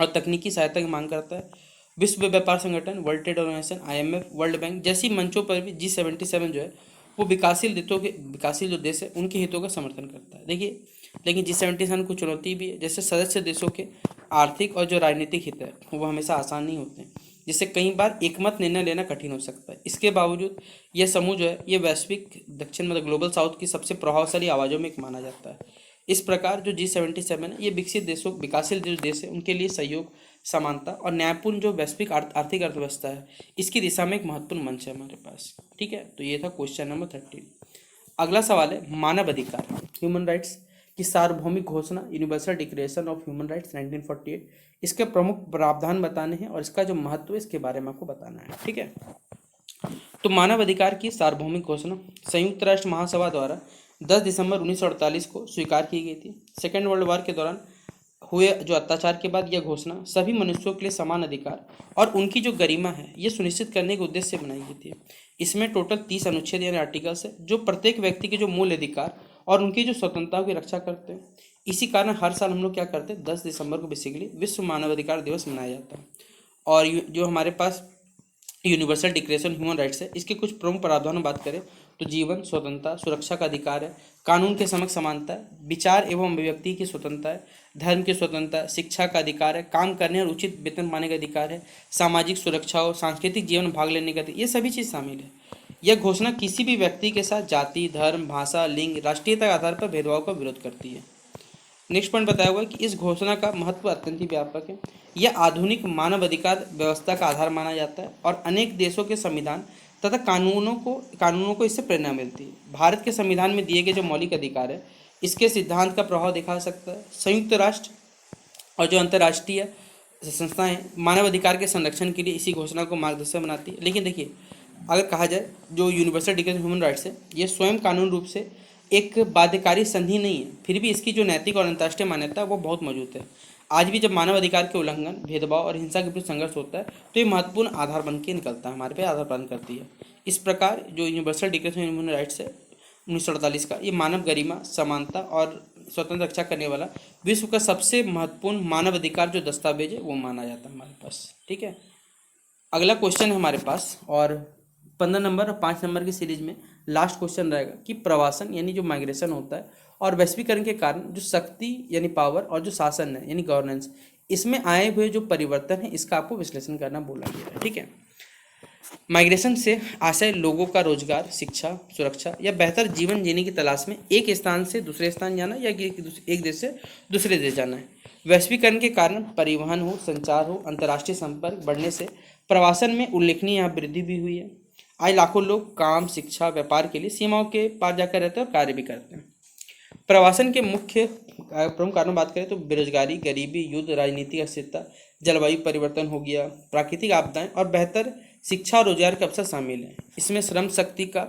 और तकनीकी सहायता की मांग करता है। विश्व व्यापार संगठन, world trade organisation, IMF, world bank जैसी मंचों पर भी G77 जो है वो विकासशील जो देश है उनके हितों का समर्थन करता है। देखिए, लेकिन G77 को चुनौती भी है, जैसे सदस्य देशों के आर्थिक और जो राजनीतिक हित है वो हमेशा आसान नहीं होते हैं, जिससे कई बार एकमत निर्णय लेना कठिन हो सकता है। इसके बावजूद यह समूह जो है ये वैश्विक दक्षिण मतलब ग्लोबल साउथ की सबसे प्रभावशाली आवाज़ों में एक माना जाता है। इस प्रकार जो G77 है ये विकसित देशों, विकासशील जो देश है उनके लिए सहयोग, समानता और न्यायपूर्ण जो वैश्विक आर्थिक अर्थव्यवस्था है इसकी दिशा में एक महत्वपूर्ण मंच है हमारे पास। ठीक है, तो ये था क्वेश्चन नंबर 13। अगला सवाल है मानव अधिकार, ह्यूमन राइट्स की सार्वभौमिक घोषणा, universal declaration of human rights 1948। इसके प्रमुख प्रावधान बताने हैं और इसका जो महत्व है इसके बारे में आपको बताना है। ठीक है, तो मानव अधिकार की सार्वभौमिक घोषणा संयुक्त राष्ट्र महासभा द्वारा 10 दिसंबर 1948 को स्वीकार की गई थी। सेकेंड वर्ल्ड वॉर के दौरान हुए जो अत्याचार के बाद यह घोषणा सभी मनुष्यों के लिए समान अधिकार और उनकी जो गरिमा है ये सुनिश्चित करने के उद्देश्य से बनाई गई थी। इसमें टोटल 30 अनुच्छेद यानी आर्टिकल्स है जो प्रत्येक व्यक्ति के जो मूल अधिकार और उनकी जो स्वतंत्रता की रक्षा करते हैं। इसी कारण हर साल हम लोग क्या करते हैं, 10 दिसंबर को बेसिकली विश्व मानवाधिकार दिवस मनाया जाता है। और जो हमारे पास यूनिवर्सल डिक्लेरेशन ह्यूमन राइट्स है इसके कुछ प्रमुख प्रावधानों में बात करें तो जीवन, स्वतंत्रता, सुरक्षा का अधिकार है, कानून के समक्ष समानता है, विचार एवं अभिव्यक्ति की स्वतंत्रता है, धर्म की स्वतंत्रता, शिक्षा का अधिकार है, काम करने और उचित वेतन पाने का अधिकार है, सामाजिक सुरक्षा और सांस्कृतिक जीवन में भाग लेने का अधिकार, ये सभी चीज़ शामिल है। यह घोषणा किसी भी व्यक्ति के साथ जाति, धर्म, भाषा, लिंग, राष्ट्रीयता के आधार पर भेदभाव का विरोध करती है। नेक्स्ट पॉइंट बताया हुआ है कि इस घोषणा का महत्व अत्यंत ही व्यापक है। यह आधुनिक मानवाधिकार व्यवस्था का आधार माना जाता है और अनेक देशों के संविधान तथा कानूनों को इससे प्रेरणा मिलती है। भारत के संविधान में दिए गए जो मौलिक अधिकार है इसके सिद्धांत का प्रभाव दिखा सकता है। संयुक्त राष्ट्र और जो अंतर्राष्ट्रीय संस्थाएं मानवाधिकार के संरक्षण के लिए इसी घोषणा को मार्गदर्शक बनाती है। लेकिन देखिए, अगर कहा जाए जो यूनिवर्सल डिक्लेरेशन ह्यूमन राइट्स है ये स्वयं कानून रूप से एक बाध्यकारी संधि नहीं है, फिर भी इसकी जो नैतिक और अंतर्राष्ट्रीय मान्यता है वो बहुत मौजूद है। आज भी जब मानव अधिकार के उल्लंघन, भेदभाव और हिंसा के विरुद्ध संघर्ष होता है तो ये महत्वपूर्ण आधार बन के निकलता है, हमारे पे आधार प्रदान करती है। इस प्रकार जो यूनिवर्सल डिक्लेरेशन ह्यूमन राइट्स है 1948 का, ये मानव गरिमा, समानता और स्वतंत्र रक्षा करने वाला विश्व का सबसे महत्वपूर्ण मानव अधिकार जो दस्तावेज है वो माना जाता है हमारे पास। ठीक है, अगला क्वेश्चन है हमारे पास और 15 नंबर और 5 नंबर की सीरीज में लास्ट क्वेश्चन रहेगा कि प्रवासन यानी जो माइग्रेशन होता है और वैश्वीकरण के कारण जो शक्ति यानी पावर और जो शासन है यानी गवर्नेंस, इसमें आए हुए जो परिवर्तन है इसका आपको विश्लेषण करना बोला गया है। ठीक है, माइग्रेशन से आशय लोगों का रोजगार, शिक्षा, सुरक्षा या बेहतर जीवन जीने की तलाश में एक स्थान से दूसरे स्थान जाना या एक देश से दूसरे देश जाना है। वैश्वीकरण के कारण परिवहन हो, संचार हो, अंतर्राष्ट्रीय संपर्क बढ़ने से प्रवासन में उल्लेखनीय यहाँ वृद्धि भी हुई है। आज लाखों लोग काम, शिक्षा, व्यापार के लिए सीमाओं के पार जाकर रहते हैं और कार्य भी करते हैं। प्रवासन के मुख्य प्रमुख कारण बात करें तो बेरोजगारी, गरीबी, युद्ध, राजनीतिक अस्थिरता, जलवायु परिवर्तन हो गया, प्राकृतिक आपदाएं और बेहतर शिक्षा और रोजगार के अवसर शामिल हैं। इसमें श्रम शक्ति का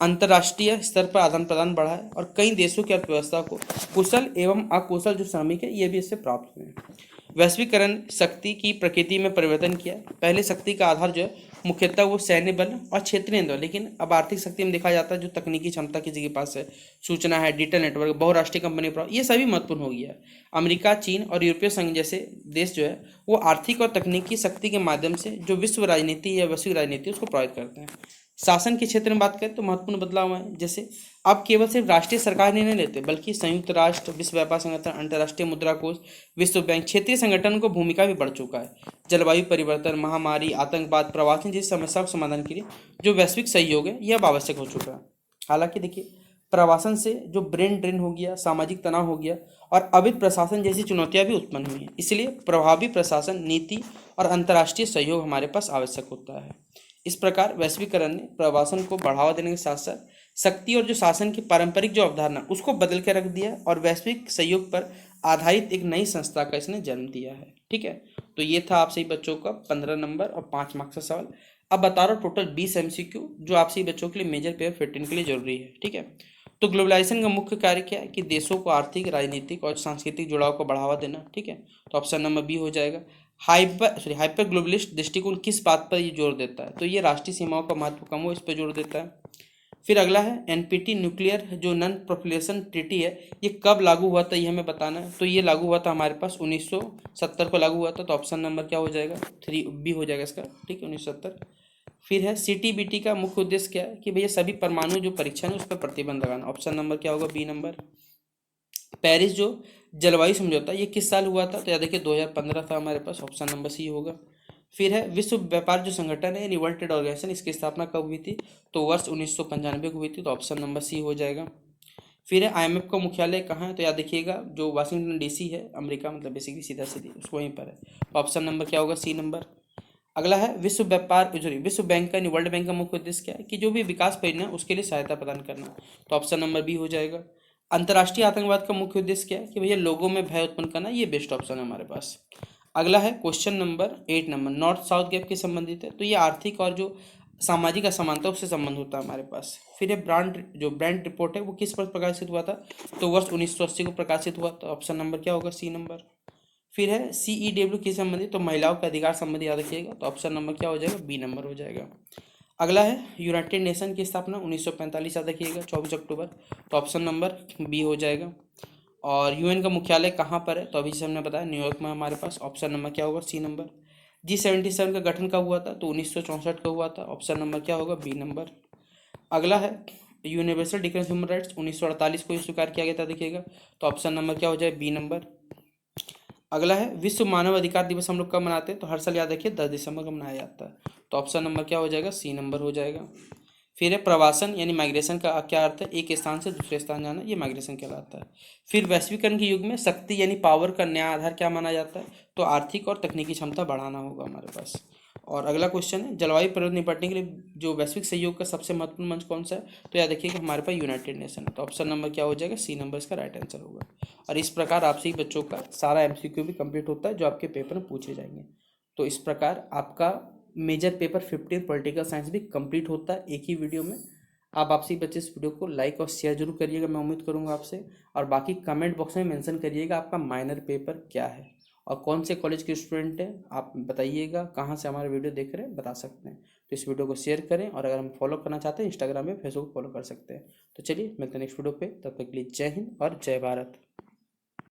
अंतर्राष्ट्रीय स्तर पर आदान प्रदान बढ़ा है और कई देशों की अर्थव्यवस्था को कुशल एवं अकुशल जो श्रमिक है ये भी इससे प्राप्त हुए हैं। वैश्वीकरण शक्ति की प्रकृति में परिवर्तन किया। पहले शक्ति का आधार जो है मुख्यतः वो सैन्य बल और क्षेत्रीय बल, लेकिन अब आर्थिक शक्ति में देखा जाता है जो तकनीकी क्षमता किसी के पास है, सूचना है, डिजिटल नेटवर्क, बहुराष्ट्रीय कंपनी, ये सभी महत्वपूर्ण हो गया है। अमेरिका, चीन और यूरोपीय संघ जैसे देश जो है वो आर्थिक और तकनीकी शक्ति के माध्यम से जो विश्व राजनीति या वैश्विक राजनीति उसको प्रभावित करते हैं। शासन के क्षेत्र में बात करें तो महत्वपूर्ण बदलाव है, जैसे अब केवल सिर्फ राष्ट्रीय सरकार निर्णय लेते बल्कि संयुक्त राष्ट्र, विश्व व्यापार संगठन, अंतर्राष्ट्रीय मुद्रा कोष, विश्व बैंक, क्षेत्रीय संगठन को भूमिका भी बढ़ चुका है। जलवायु परिवर्तन, महामारी, आतंकवाद, प्रवासन जैसी समस्याओं के समाधान के लिए जो वैश्विक सहयोग है यह अब आवश्यक हो चुका है। हालांकि देखिए प्रवासन से जो ब्रेन ड्रेन हो गया, सामाजिक तनाव हो गया और अवैध प्रशासन जैसी चुनौतियां भी उत्पन्न हुई हैं। इसलिए प्रभावी प्रशासन, नीति और अंतर्राष्ट्रीय सहयोग हमारे पास आवश्यक होता है। इस प्रकार वैश्वीकरण ने प्रवासन को बढ़ावा देने के साथ साथ शक्ति और जो शासन की पारंपरिक जो अवधारणा उसको बदल के रख दिया और वैश्विक सहयोग पर आधारित एक नई संस्था का इसने जन्म दिया है। ठीक है, तो ये था आप सही बच्चों का 15 नंबर और 5 मार्क्स का सवाल। अब बता रहा हूँ टोटल 20 एमसीक्यू जो आप सही बच्चों के लिए मेजर पेपर 15 के लिए जरूरी है। ठीक है, तो ग्लोबलाइजेशन का मुख्य कार्य क्या है कि देशों को आर्थिक, राजनीतिक और सांस्कृतिक जुड़ाव को बढ़ावा देना। ठीक है, तो ऑप्शन नंबर बी हो जाएगा। हाइपर ग्लोबलिस्ट दृष्टिकोण किस बात पर ये जोर देता है? तो ये राष्ट्रीय सीमाओं का महत्व कम हो इस पर जोर देता है। फिर अगला है एनपीटी न्यूक्लियर जो नॉन प्रोलिफरेशन ट्रीटी है, ये कब लागू हुआ था ये हमें बताना है। तो ये लागू हुआ था हमारे पास 1970 को लागू हुआ था। तो ऑप्शन नंबर क्या हो जाएगा? 3 बी हो जाएगा इसका। ठीक है, 1970। फिर है सीटीबीटी का मुख्य उद्देश्य क्या है कि भैया सभी परमाणु जो परीक्षण है उस पर प्रतिबंध लगाना। ऑप्शन नंबर क्या होगा? B number. पेरिस जो जलवायु समझौता ये किस साल हुआ था? तो याद देखिए 2015 था हमारे पास। ऑप्शन नंबर सी होगा। फिर है विश्व व्यापार जो संगठन है यानी वर्ल्ड ट्रेड ऑर्गेनाइजेशन, इसकी स्थापना कब हुई थी? तो वर्ष 1995 को हुई थी। तो ऑप्शन नंबर सी हो जाएगा। फिर है आईएमएफ का मुख्यालय कहाँ है? तो याद देखिएगा जो वाशिंगटन डीसी है, अमेरिका, मतलब बेसिकली सीधा सीधी उसको वहीं पर है। तो ऑप्शन नंबर क्या होगा? C number. अगला है विश्व व्यापार सॉरी विश्व बैंक का वर्ल्ड बैंक का मुख्य उद्देश्य क्या है कि जो भी विकास परियोजना है उसके लिए सहायता प्रदान करना। तो ऑप्शन नंबर बी हो जाएगा। अंतर्राष्ट्रीय आतंकवाद का मुख्य उद्देश्य क्या है कि भैया लोगों में भय उत्पन्न करना। ये बेस्ट ऑप्शन है हमारे पास। अगला है question number 8 number north south gap के संबंधित है। तो ये आर्थिक और जो सामाजिक असमानता उससे संबंध होता है हमारे पास। फिर ये ब्रांड रिपोर्ट है वो किस वर्ष प्रकाशित हुआ था? तो वर्ष 1980 को प्रकाशित हुआ। तो ऑप्शन नंबर क्या होगा? C number. फिर है सीईडब्ल्यू किस संबंधित? तो महिलाओं के अधिकार संबंधी याद रखिएगा। तो ऑप्शन नंबर क्या हो जाएगा? बी नंबर हो जाएगा। अगला है यूनाइटेड नेशन की स्थापना 1945 याद रखिएगा, 24 अक्टूबर। तो ऑप्शन नंबर बी हो जाएगा। और यूएन का मुख्यालय कहाँ पर है? तो अभी से हमने बताया न्यूयॉर्क में हमारे पास। ऑप्शन नंबर क्या होगा? C number. G77 का गठन कब हुआ था? तो 1964 का हुआ था। ऑप्शन नंबर क्या होगा? B number. अगला है यूनिवर्सल डिक्लेरेशन ह्यूमन राइट्स 1948 को स्वीकार किया गया था देखिएगा। तो ऑप्शन नंबर क्या हो जाए? B number. अगला है विश्व मानव अधिकार दिवस हम लोग कब मनाते हैं? तो हर साल याद रखिए 10 दिसंबर को मनाया जाता है। तो ऑप्शन नंबर क्या हो जाएगा? सी नंबर हो जाएगा। फिर है प्रवासन यानी माइग्रेशन का क्या अर्थ है? एक स्थान से दूसरे स्थान जाना, ये माइग्रेशन कहलाता है। फिर वैश्वीकरण के युग में शक्ति यानी पावर का नया आधार क्या माना जाता है? तो आर्थिक और तकनीकी क्षमता बढ़ाना होगा हमारे पास। और अगला क्वेश्चन है जलवायु परिवर्तन निपटने के लिए जो वैश्विक सहयोग का सबसे महत्वपूर्ण मंच कौन सा है? तो याद रखिए कि हमारे पास यूनाइटेड नेशन है। तो ऑप्शन नंबर क्या हो जाएगा? सी नंबर इसका राइट आंसर होगा। और इस प्रकार आपसे ही बच्चों का सारा एमसीक्यू भी कंप्लीट होता है जो आपके पेपर में पूछे जाएंगे। तो इस प्रकार आपका मेजर पेपर 15 पॉलिटिकल साइंस भी कंप्लीट होता है एक ही वीडियो में। आप आपसे ही बच्चे इस वीडियो को लाइक और शेयर जरूर करिएगा, मैं उम्मीद करूंगा आपसे। और बाकी कमेंट बॉक्स में मेंशन करिएगा आपका माइनर पेपर क्या है और कौन से कॉलेज के स्टूडेंट हैं आप बताइएगा, कहाँ से हमारा वीडियो देख रहे हैं बता सकते हैं। तो इस वीडियो को शेयर करें और अगर हम फॉलो करना चाहते हैं इंस्टाग्राम पे, फेसबुक फॉलो कर सकते हैं। तो चलिए मिलते हैं नेक्स्ट वीडियो पे, तब तक के लिए जय हिंद और जय भारत।